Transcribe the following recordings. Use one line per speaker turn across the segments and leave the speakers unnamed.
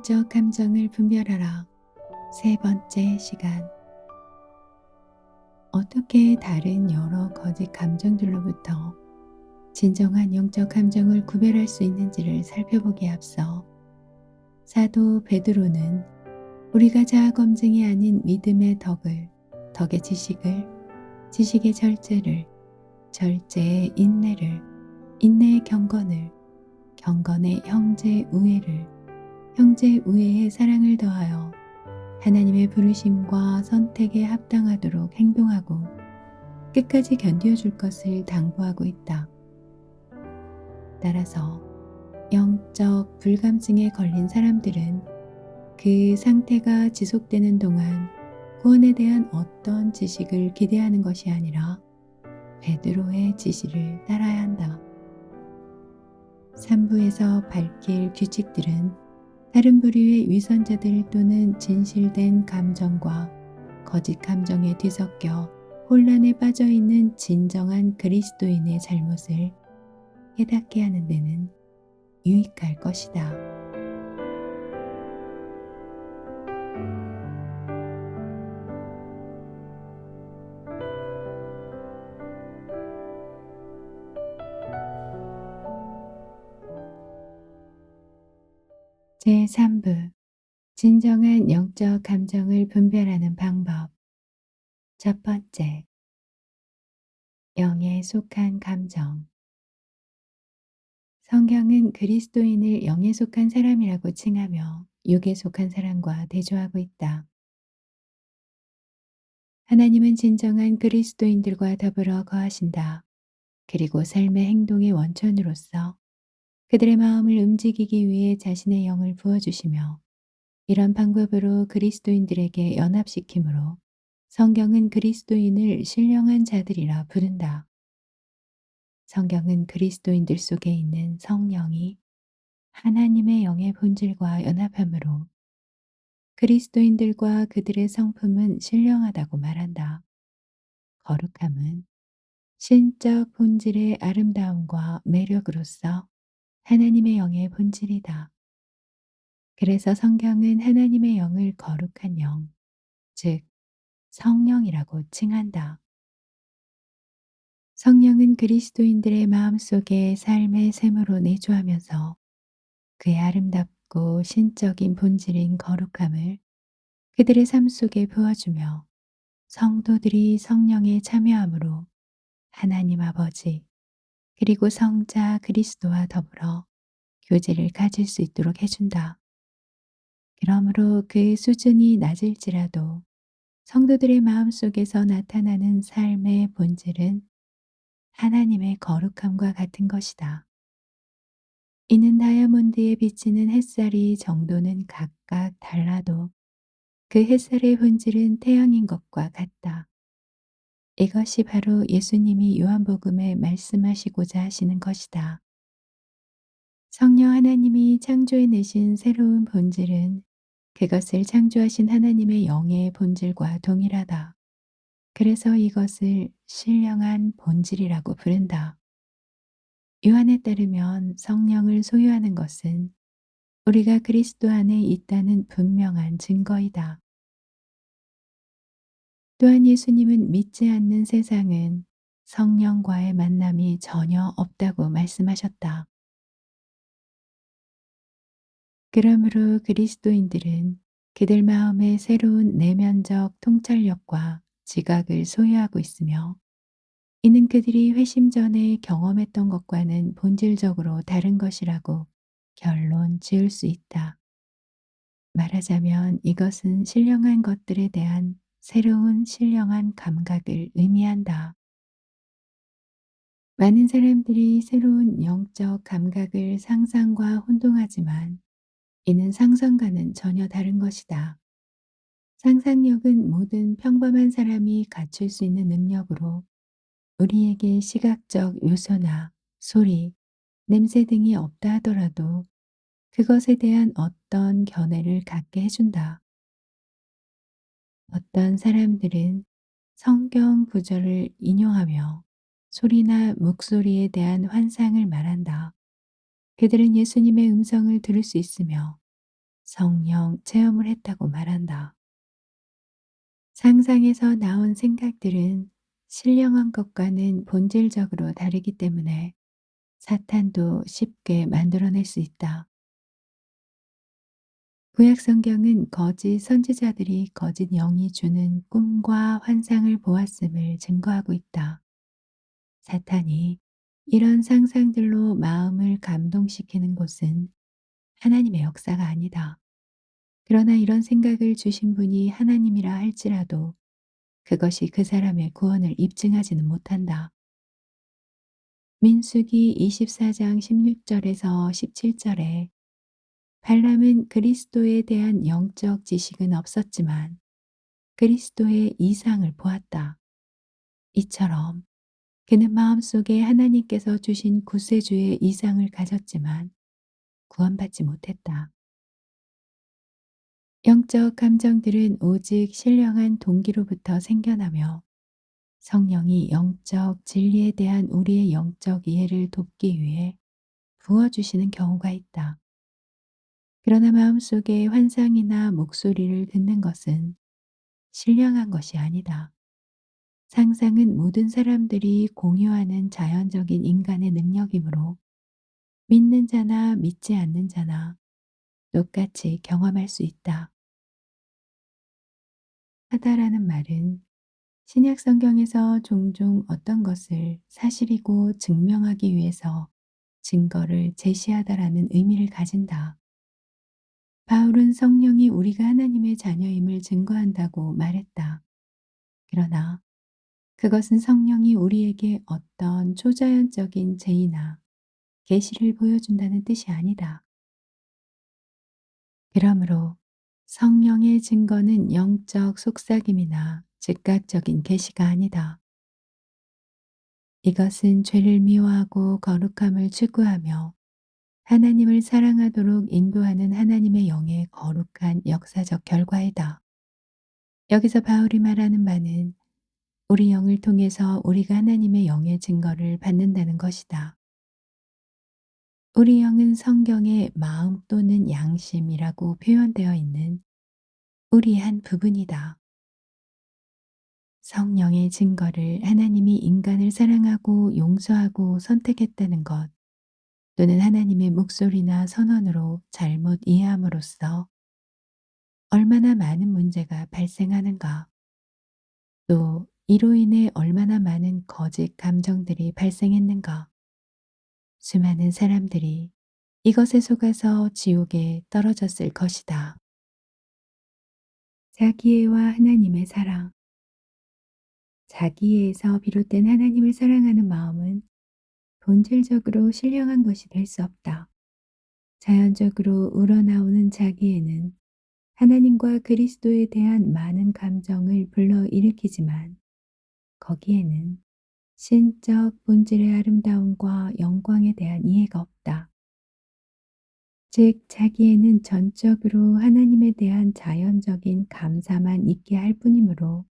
영적 감정을 분별하라. 세 번째 시간. 어떻게 다른 여러 거짓 감정들로부터 진정한 영적 감정을 구별할 수 있는지를 살펴보기에 앞서 사도 베드로는 우리가 자아 검증이 아닌 믿음의 덕의 지식을, 지식의 절제를, 절제의 인내를, 인내의 경건을, 경건의 형제 우애를, 형제 우애의 사랑을 더하여 하나님의 부르심과 선택에 합당하도록 행동하고 끝까지 견디어 줄 것을 당부하고 있다. 따라서 영적 불감증에 걸린 사람들은 그 상태가 지속되는 동안 구원에 대한 어떤 지식을 기대하는 것이 아니라 베드로의 지시를 따라야 한다. 3부에서 밝힐 규칙들은 다른 부류의 위선자들 또는 진실된 감정과 거짓 감정에 뒤섞여 혼란에 빠져 있는 진정한 그리스도인의 잘못을 깨닫게 하는 데는 유익할 것이다. 제3부 진정한 영적 감정을 분별하는 방법. 첫 번째, 영에 속한 감정. 성경은 그리스도인을 영에 속한 사람이라고 칭하며 육에 속한 사람과 대조하고 있다. 하나님은 진정한 그리스도인들과 더불어 거하신다. 그리고 삶의 행동의 원천으로서 그들의 마음을 움직이기 위해 자신의 영을 부어주시며 이런 방법으로 그리스도인들에게 연합시키므로 성경은 그리스도인을 신령한 자들이라 부른다. 성경은 그리스도인들 속에 있는 성령이 하나님의 영의 본질과 연합함으로 그리스도인들과 그들의 성품은 신령하다고 말한다. 거룩함은 신적 본질의 아름다움과 매력으로서 하나님의 영의 본질이다. 그래서 성경은 하나님의 영을 거룩한 영, 즉 성령이라고 칭한다. 성령은 그리스도인들의 마음속에 삶의 샘으로 내주하면서 그의 아름답고 신적인 본질인 거룩함을 그들의 삶 속에 부어주며 성도들이 성령에 참여함으로 하나님 아버지 그리고 성자 그리스도와 더불어 교제를 가질 수 있도록 해준다. 그러므로 그 수준이 낮을지라도 성도들의 마음속에서 나타나는 삶의 본질은 하나님의 거룩함과 같은 것이다. 이는 다이아몬드에 비치는 햇살이 정도는 각각 달라도 그 햇살의 본질은 태양인 것과 같다. 이것이 바로 예수님이 요한복음에 말씀하시고자 하시는 것이다. 성령 하나님이 창조해내신 새로운 본질은 그것을 창조하신 하나님의 영의 본질과 동일하다. 그래서 이것을 신령한 본질이라고 부른다. 요한에 따르면 성령을 소유하는 것은 우리가 그리스도 안에 있다는 분명한 증거이다. 또한 예수님은 믿지 않는 세상은 성령과의 만남이 전혀 없다고 말씀하셨다. 그러므로 그리스도인들은 그들 마음의 새로운 내면적 통찰력과 지각을 소유하고 있으며 이는 그들이 회심 전에 경험했던 것과는 본질적으로 다른 것이라고 결론 지을 수 있다. 말하자면 이것은 신령한 것들에 대한 새로운 신령한 감각을 의미한다. 많은 사람들이 새로운 영적 감각을 상상과 혼동하지만 이는 상상과는 전혀 다른 것이다. 상상력은 모든 평범한 사람이 갖출 수 있는 능력으로 우리에게 시각적 요소나 소리, 냄새 등이 없다 하더라도 그것에 대한 어떤 견해를 갖게 해준다. 어떤 사람들은 성경 구절을 인용하며 소리나 목소리에 대한 환상을 말한다. 그들은 예수님의 음성을 들을 수 있으며 성령 체험을 했다고 말한다. 상상에서 나온 생각들은 신령한 것과는 본질적으로 다르기 때문에 사탄도 쉽게 만들어낼 수 있다. 구약 성경은 거짓 선지자들이 거짓 영이 주는 꿈과 환상을 보았음을 증거하고 있다. 사탄이 이런 상상들로 마음을 감동시키는 곳은 하나님의 역사가 아니다. 그러나 이런 생각을 주신 분이 하나님이라 할지라도 그것이 그 사람의 구원을 입증하지는 못한다. 민수기 24장 16절에서 17절에 발람은 그리스도에 대한 영적 지식은 없었지만 그리스도의 이상을 보았다. 이처럼 그는 마음속에 하나님께서 주신 구세주의 이상을 가졌지만 구원받지 못했다. 영적 감정들은 오직 신령한 동기로부터 생겨나며 성령이 영적 진리에 대한 우리의 영적 이해를 돕기 위해 부어주시는 경우가 있다. 그러나 마음속에 환상이나 목소리를 듣는 것은 신령한 것이 아니다. 상상은 모든 사람들이 공유하는 자연적인 인간의 능력이므로 믿는 자나 믿지 않는 자나 똑같이 경험할 수 있다. 하다라는 말은 신약 성경에서 종종 어떤 것을 사실이고 증명하기 위해서 증거를 제시하다라는 의미를 가진다. 바울은 성령이 우리가 하나님의 자녀임을 증거한다고 말했다. 그러나 그것은 성령이 우리에게 어떤 초자연적인 제의나 계시를 보여준다는 뜻이 아니다. 그러므로 성령의 증거는 영적 속삭임이나 즉각적인 계시가 아니다. 이것은 죄를 미워하고 거룩함을 추구하며 하나님을 사랑하도록 인도하는 하나님의 영의 거룩한 역사적 결과이다. 여기서 바울이 말하는 바는 우리 영을 통해서 우리가 하나님의 영의 증거를 받는다는 것이다. 우리 영은 성경의 마음 또는 양심이라고 표현되어 있는 우리의 한 부분이다. 성령의 증거를 하나님이 인간을 사랑하고 용서하고 선택했다는 것, 또는 하나님의 목소리나 선언으로 잘못 이해함으로써 얼마나 많은 문제가 발생하는가, 또 이로 인해 얼마나 많은 거짓 감정들이 발생했는가, 수많은 사람들이 이것에 속아서 지옥에 떨어졌을 것이다. 자기애와 하나님의 사랑. 자기애에서 비롯된 하나님을 사랑하는 마음은 본질적으로 신령한 것이 될 수 없다. 자연적으로 우러나오는 자기애는 하나님과 그리스도에 대한 많은 감정을 불러일으키지만 거기에는 신적 본질의 아름다움과 영광에 대한 이해가 없다. 즉, 자기애는 전적으로 하나님에 대한 자연적인 감사만 있게 할 뿐이므로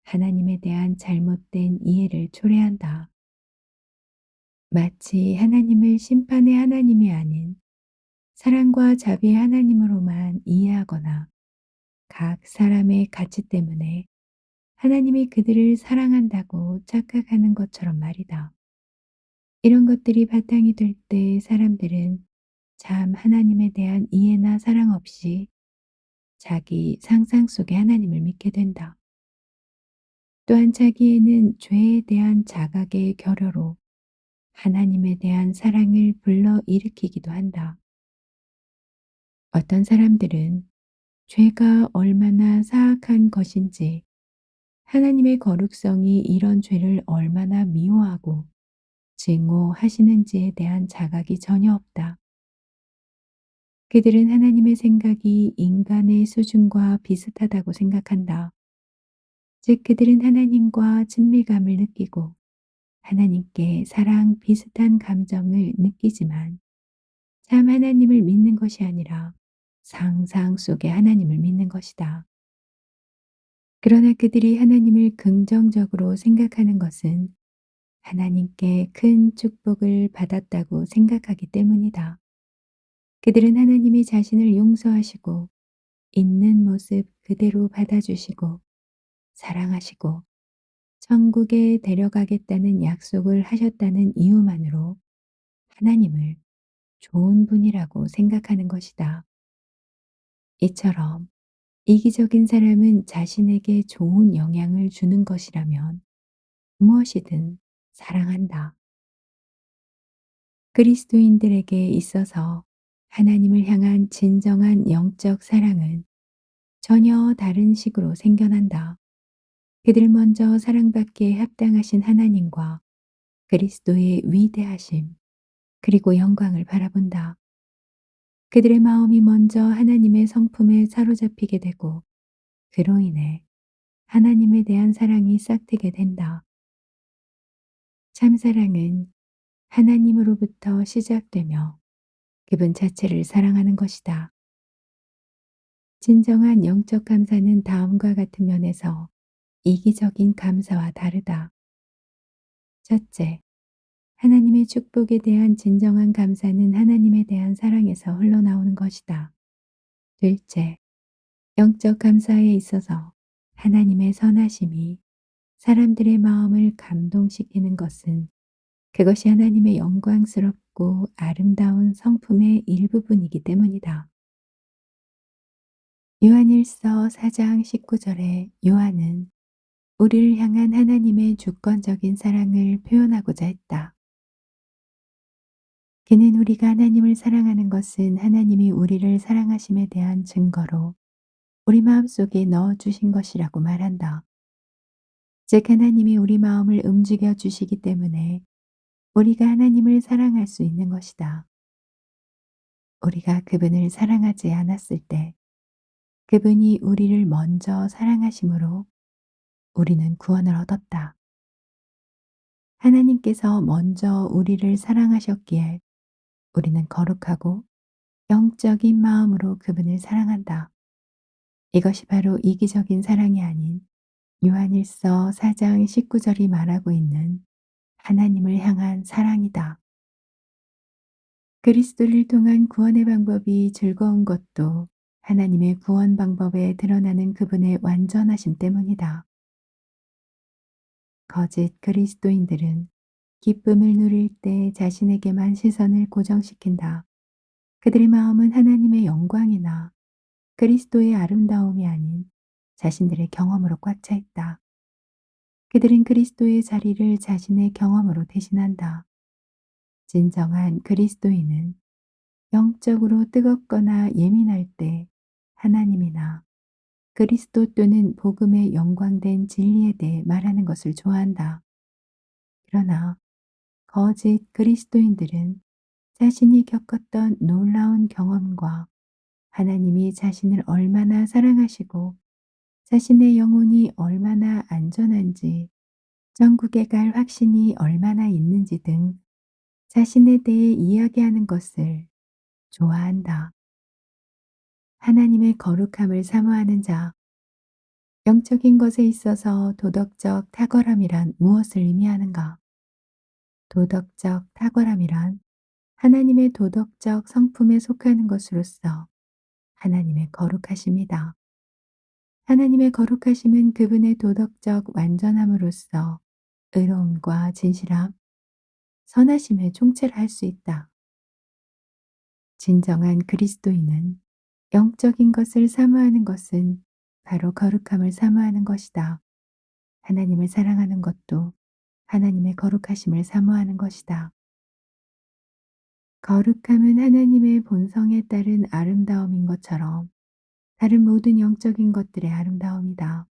하나님에 대한 잘못된 이해를 초래한다. 마치 하나님을 심판의 하나님이 아닌 사랑과 자비의 하나님으로만 이해하거나 각 사람의 가치 때문에 하나님이 그들을 사랑한다고 착각하는 것처럼 말이다. 이런 것들이 바탕이 될 때 사람들은 참 하나님에 대한 이해나 사랑 없이 자기 상상 속의 하나님을 믿게 된다. 또한 자기에는 죄에 대한 자각의 결여로 하나님에 대한 사랑을 불러일으키기도 한다. 어떤 사람들은 죄가 얼마나 사악한 것인지, 하나님의 거룩성이 이런 죄를 얼마나 미워하고 증오하시는지에 대한 자각이 전혀 없다. 그들은 하나님의 생각이 인간의 수준과 비슷하다고 생각한다. 즉, 그들은 하나님과 친밀감을 느끼고 하나님께 사랑 비슷한 감정을 느끼지만 참 하나님을 믿는 것이 아니라 상상 속의 하나님을 믿는 것이다. 그러나 그들이 하나님을 긍정적으로 생각하는 것은 하나님께 큰 축복을 받았다고 생각하기 때문이다. 그들은 하나님이 자신을 용서하시고 있는 모습 그대로 받아주시고 사랑하시고 천국에 데려가겠다는 약속을 하셨다는 이유만으로 하나님을 좋은 분이라고 생각하는 것이다. 이처럼 이기적인 사람은 자신에게 좋은 영향을 주는 것이라면 무엇이든 사랑한다. 그리스도인들에게 있어서 하나님을 향한 진정한 영적 사랑은 전혀 다른 식으로 생겨난다. 그들은 먼저 사랑받기에 합당하신 하나님과 그리스도의 위대하심, 그리고 영광을 바라본다. 그들의 마음이 먼저 하나님의 성품에 사로잡히게 되고 그로 인해 하나님에 대한 사랑이 싹트게 된다. 참사랑은 하나님으로부터 시작되며 그분 자체를 사랑하는 것이다. 진정한 영적 감사는 다음과 같은 면에서 이기적인 감사와 다르다. 첫째, 하나님의 축복에 대한 진정한 감사는 하나님에 대한 사랑에서 흘러나오는 것이다. 둘째, 영적 감사에 있어서 하나님의 선하심이 사람들의 마음을 감동시키는 것은 그것이 하나님의 영광스럽고 아름다운 성품의 일부분이기 때문이다. 요한일서 4장 19절에 요한은 우리를 향한 하나님의 주권적인 사랑을 표현하고자 했다. 그는 우리가 하나님을 사랑하는 것은 하나님이 우리를 사랑하심에 대한 증거로 우리 마음속에 넣어주신 것이라고 말한다. 즉 하나님이 우리 마음을 움직여 주시기 때문에 우리가 하나님을 사랑할 수 있는 것이다. 우리가 그분을 사랑하지 않았을 때 그분이 우리를 먼저 사랑하심으로 우리는 구원을 얻었다. 하나님께서 먼저 우리를 사랑하셨기에 우리는 거룩하고 영적인 마음으로 그분을 사랑한다. 이것이 바로 이기적인 사랑이 아닌 요한일서 4장 19절이 말하고 있는 하나님을 향한 사랑이다. 그리스도를 통한 구원의 방법이 즐거운 것도 하나님의 구원 방법에 드러나는 그분의 완전하심 때문이다. 거짓 그리스도인들은 기쁨을 누릴 때 자신에게만 시선을 고정시킨다. 그들의 마음은 하나님의 영광이나 그리스도의 아름다움이 아닌 자신들의 경험으로 꽉 차 있다. 그들은 그리스도의 자리를 자신의 경험으로 대신한다. 진정한 그리스도인은 영적으로 뜨겁거나 예민할 때 하나님이나 그리스도 또는 복음의 영광된 진리에 대해 말하는 것을 좋아한다. 그러나 거짓 그리스도인들은 자신이 겪었던 놀라운 경험과 하나님이 자신을 얼마나 사랑하시고 자신의 영혼이 얼마나 안전한지, 천국에 갈 확신이 얼마나 있는지 등 자신에 대해 이야기하는 것을 좋아한다. 하나님의 거룩함을 사모하는 자, 영적인 것에 있어서 도덕적 탁월함이란 무엇을 의미하는가? 도덕적 탁월함이란 하나님의 도덕적 성품에 속하는 것으로서 하나님의 거룩하심이다. 하나님의 거룩하심은 그분의 도덕적 완전함으로써 의로움과 진실함, 선하심의 총체를 할 수 있다. 진정한 그리스도인은 영적인 것을 사모하는 것은 바로 거룩함을 사모하는 것이다. 하나님을 사랑하는 것도 하나님의 거룩하심을 사모하는 것이다. 거룩함은 하나님의 본성에 따른 아름다움인 것처럼 다른 모든 영적인 것들의 아름다움이다.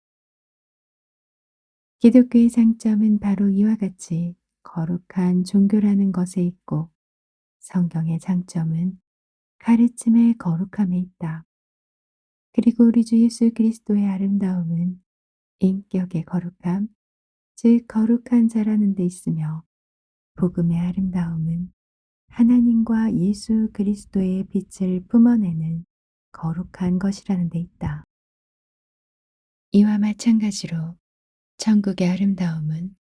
기독교의 장점은 바로 이와 같이 거룩한 종교라는 것에 있고 성경의 장점은 가르침의 거룩함에 있다. 그리고 우리 주 예수 그리스도의 아름다움은 인격의 거룩함, 즉 거룩한 자라는 데 있으며 복음의 아름다움은 하나님과 예수 그리스도의 빛을 뿜어내는 거룩한 것이라는 데 있다. 이와 마찬가지로 천국의 아름다움은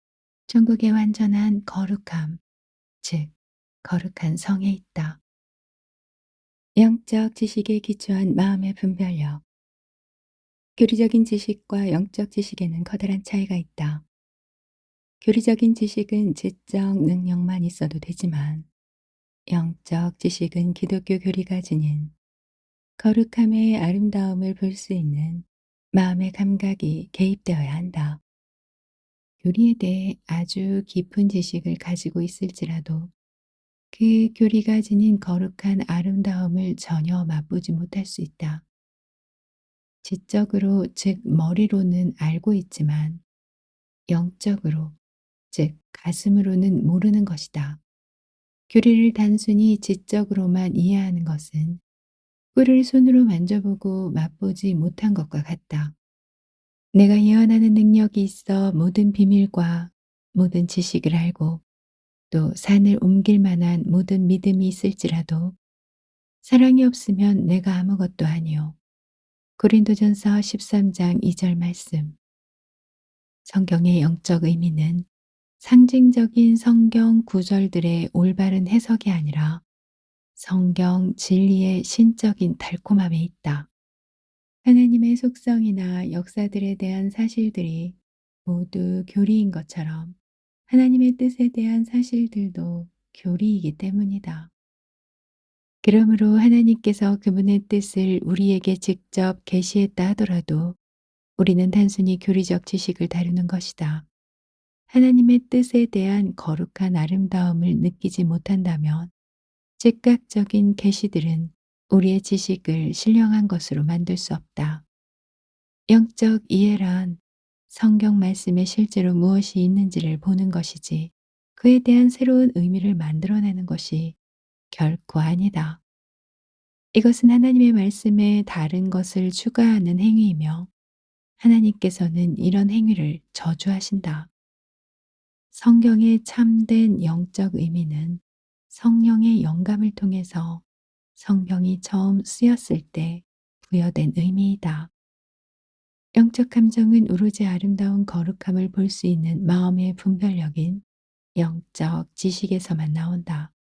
천국의 완전한 거룩함, 즉 거룩한 성에 있다. 영적 지식에 기초한 마음의 분별력. 교리적인 지식과 영적 지식에는 커다란 차이가 있다. 교리적인 지식은 지적 능력만 있어도 되지만 영적 지식은 기독교 교리가 지닌 거룩함의 아름다움을 볼 수 있는 마음의 감각이 개입되어야 한다. 교리에 대해 아주 깊은 지식을 가지고 있을지라도 그 교리가 지닌 거룩한 아름다움을 전혀 맛보지 못할 수 있다. 지적으로, 즉 머리로는 알고 있지만 영적으로, 즉 가슴으로는 모르는 것이다. 교리를 단순히 지적으로만 이해하는 것은 꿀을 손으로 만져보고 맛보지 못한 것과 같다. 내가 예언하는 능력이 있어 모든 비밀과 모든 지식을 알고 또 산을 옮길 만한 모든 믿음이 있을지라도 사랑이 없으면 내가 아무것도 아니요. 고린도전서 13장 2절 말씀. 성경의 영적 의미는 상징적인 성경 구절들의 올바른 해석이 아니라 성경 진리의 신적인 달콤함에 있다. 하나님의 속성이나 역사들에 대한 사실들이 모두 교리인 것처럼 하나님의 뜻에 대한 사실들도 교리이기 때문이다. 그러므로 하나님께서 그분의 뜻을 우리에게 직접 계시했다 하더라도 우리는 단순히 교리적 지식을 다루는 것이다. 하나님의 뜻에 대한 거룩한 아름다움을 느끼지 못한다면 즉각적인 계시들은 우리의 지식을 신령한 것으로 만들 수 없다. 영적 이해란 성경 말씀에 실제로 무엇이 있는지를 보는 것이지 그에 대한 새로운 의미를 만들어내는 것이 결코 아니다. 이것은 하나님의 말씀에 다른 것을 추가하는 행위이며 하나님께서는 이런 행위를 저주하신다. 성경의 참된 영적 의미는 성령의 영감을 통해서 성경이 처음 쓰였을 때 부여된 의미이다. 영적 감정은 오로지 아름다운 거룩함을 볼 수 있는 마음의 분별력인 영적 지식에서만 나온다.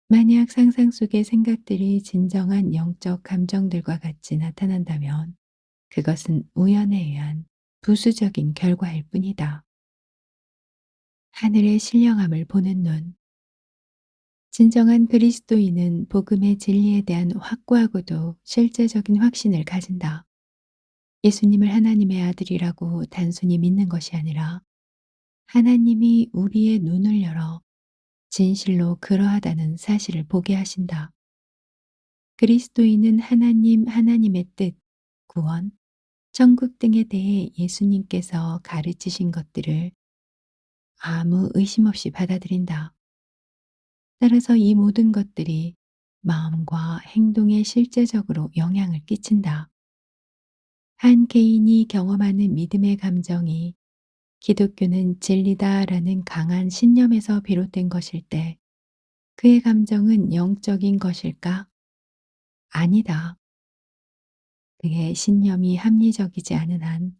만약 상상 속의 생각들이 진정한 영적 감정들과 같이 나타난다면 그것은 우연에 의한 부수적인 결과일 뿐이다. 하늘의 신령함을 보는 눈. 진정한 그리스도인은 복음의 진리에 대한 확고하고도 실제적인 확신을 가진다. 예수님을 하나님의 아들이라고 단순히 믿는 것이 아니라 하나님이 우리의 눈을 열어 진실로 그러하다는 사실을 보게 하신다. 그리스도인은 하나님의 뜻, 구원, 천국 등에 대해 예수님께서 가르치신 것들을 아무 의심 없이 받아들인다. 따라서 이 모든 것들이 마음과 행동에 실제적으로 영향을 끼친다. 한 개인이 경험하는 믿음의 감정이 기독교는 진리다라는 강한 신념에서 비롯된 것일 때 그의 감정은 영적인 것일까? 아니다. 그의 신념이 합리적이지 않은 한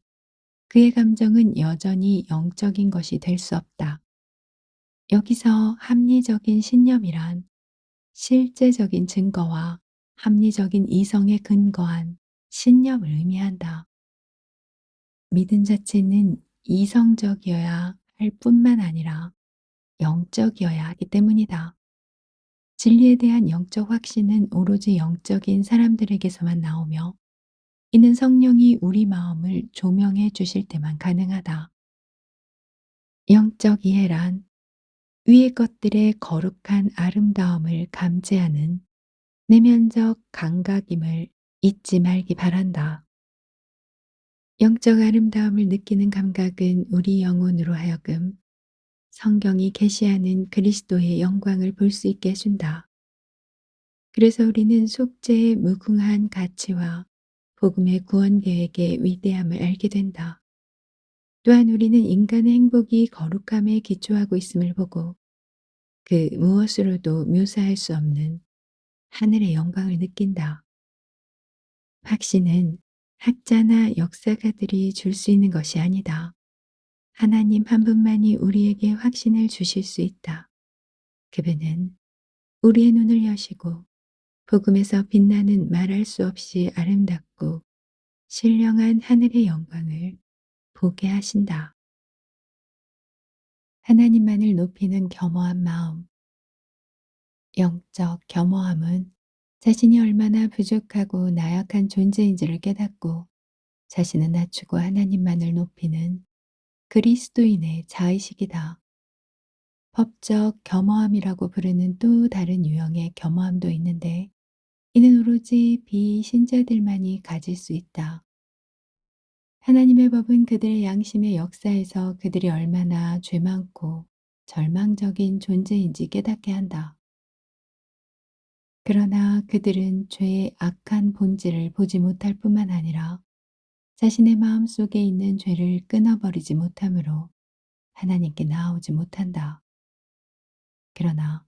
그의 감정은 여전히 영적인 것이 될 수 없다. 여기서 합리적인 신념이란 실제적인 증거와 합리적인 이성에 근거한 신념을 의미한다. 믿음 자체는 이성적이어야 할 뿐만 아니라 영적이어야 하기 때문이다. 진리에 대한 영적 확신은 오로지 영적인 사람들에게서만 나오며 이는 성령이 우리 마음을 조명해 주실 때만 가능하다. 영적 이해란 위의 것들의 거룩한 아름다움을 감지하는 내면적 감각임을 잊지 말기 바란다. 영적 아름다움을 느끼는 감각은 우리 영혼으로 하여금 성경이 계시하는 그리스도의 영광을 볼 수 있게 해준다. 그래서 우리는 속죄의 무궁한 가치와 복음의 구원 계획의 위대함을 알게 된다. 또한 우리는 인간의 행복이 거룩함에 기초하고 있음을 보고 그 무엇으로도 묘사할 수 없는 하늘의 영광을 느낀다. 확신은 학자나 역사가들이 줄 수 있는 것이 아니다. 하나님 한 분만이 우리에게 확신을 주실 수 있다. 그분은 우리의 눈을 여시고 복음에서 빛나는 말할 수 없이 아름답고 신령한 하늘의 영광을 보게 하신다. 하나님만을 높이는 겸허한 마음. 영적 겸허함은 자신이 얼마나 부족하고 나약한 존재인지를 깨닫고 자신을 낮추고 하나님만을 높이는 그리스도인의 자의식이다. 법적 겸허함이라고 부르는 또 다른 유형의 겸허함도 있는데 이는 오로지 비신자들만이 가질 수 있다. 하나님의 법은 그들의 양심의 역사에서 그들이 얼마나 죄 많고 절망적인 존재인지 깨닫게 한다. 그러나 그들은 죄의 악한 본질을 보지 못할 뿐만 아니라 자신의 마음 속에 있는 죄를 끊어버리지 못하므로 하나님께 나아오지 못한다. 그러나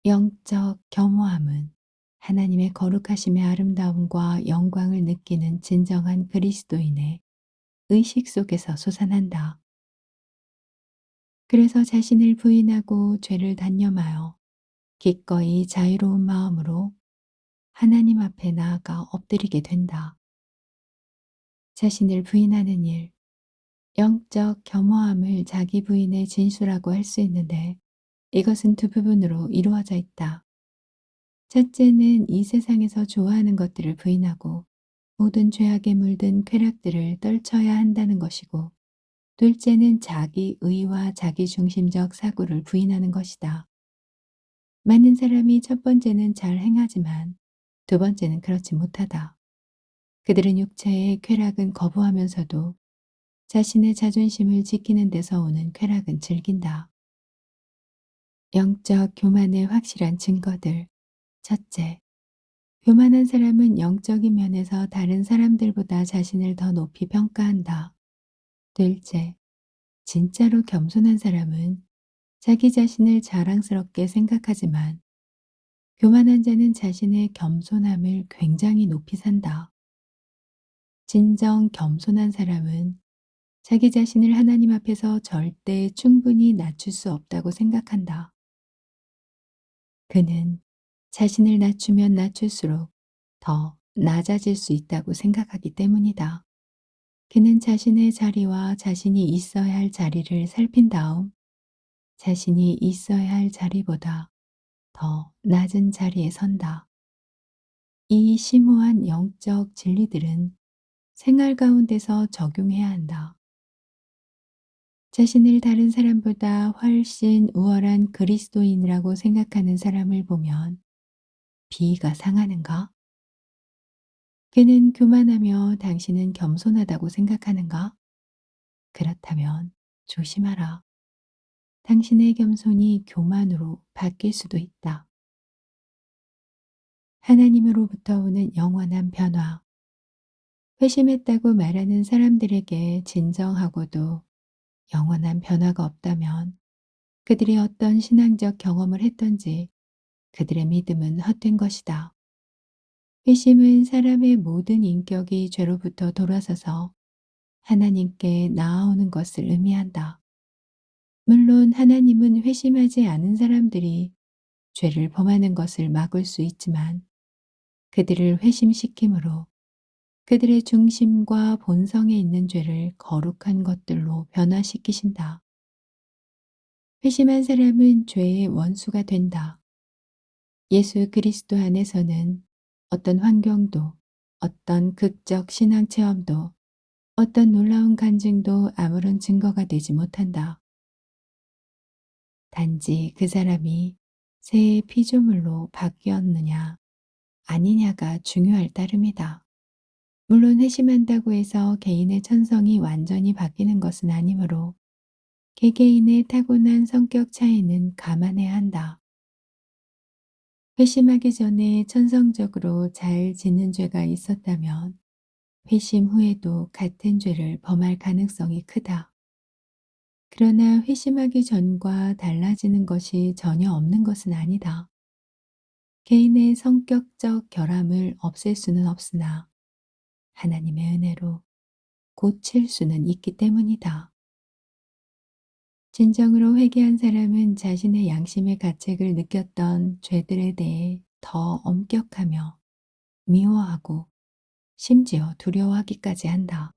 영적 겸허함은 하나님의 거룩하심의 아름다움과 영광을 느끼는 진정한 그리스도인의 의식 속에서 솟아난다. 그래서 자신을 부인하고 죄를 단념하여 기꺼이 자유로운 마음으로 하나님 앞에 나아가 엎드리게 된다. 자신을 부인하는 일, 영적 겸허함을 자기 부인의 진수라고 할 수 있는데 이것은 두 부분으로 이루어져 있다. 첫째는 이 세상에서 좋아하는 것들을 부인하고 모든 죄악에 물든 쾌락들을 떨쳐야 한다는 것이고 둘째는 자기 의와 자기 중심적 사고를 부인하는 것이다. 많은 사람이 첫 번째는 잘 행하지만 두 번째는 그렇지 못하다. 그들은 육체의 쾌락은 거부하면서도 자신의 자존심을 지키는 데서 오는 쾌락은 즐긴다. 영적 교만의 확실한 증거들. 첫째, 교만한 사람은 영적인 면에서 다른 사람들보다 자신을 더 높이 평가한다. 둘째, 진짜로 겸손한 사람은 자기 자신을 자랑스럽게 생각하지만 교만한 자는 자신의 겸손함을 굉장히 높이 산다. 진정 겸손한 사람은 자기 자신을 하나님 앞에서 절대 충분히 낮출 수 없다고 생각한다. 그는 자신을 낮추면 낮출수록 더 낮아질 수 있다고 생각하기 때문이다. 그는 자신의 자리와 자신이 있어야 할 자리를 살핀 다음 자신이 있어야 할 자리보다 더 낮은 자리에 선다. 이 심오한 영적 진리들은 생활 가운데서 적용해야 한다. 자신을 다른 사람보다 훨씬 우월한 그리스도인이라고 생각하는 사람을 보면 비위가 상하는가? 그는 교만하며 당신은 겸손하다고 생각하는가? 그렇다면 조심하라. 당신의 겸손이 교만으로 바뀔 수도 있다. 하나님으로부터 오는 영원한 변화. 회심했다고 말하는 사람들에게 진정하고도 영원한 변화가 없다면 그들이 어떤 신앙적 경험을 했던지 그들의 믿음은 헛된 것이다. 회심은 사람의 모든 인격이 죄로부터 돌아서서 하나님께 나아오는 것을 의미한다. 물론 하나님은 회심하지 않은 사람들이 죄를 범하는 것을 막을 수 있지만 그들을 회심시킴으로 그들의 중심과 본성에 있는 죄를 거룩한 것들로 변화시키신다. 회심한 사람은 죄의 원수가 된다. 예수 그리스도 안에서는 어떤 환경도, 어떤 극적 신앙 체험도, 어떤 놀라운 간증도 아무런 증거가 되지 못한다. 단지 그 사람이 새 피조물로 바뀌었느냐, 아니냐가 중요할 따름이다. 물론 회심한다고 해서 개인의 천성이 완전히 바뀌는 것은 아니므로 개개인의 타고난 성격 차이는 감안해야 한다. 회심하기 전에 천성적으로 잘 짓는 죄가 있었다면 회심 후에도 같은 죄를 범할 가능성이 크다. 그러나 회심하기 전과 달라지는 것이 전혀 없는 것은 아니다. 개인의 성격적 결함을 없앨 수는 없으나 하나님의 은혜로 고칠 수는 있기 때문이다. 진정으로 회개한 사람은 자신의 양심의 가책을 느꼈던 죄들에 대해 더 엄격하며 미워하고 심지어 두려워하기까지 한다.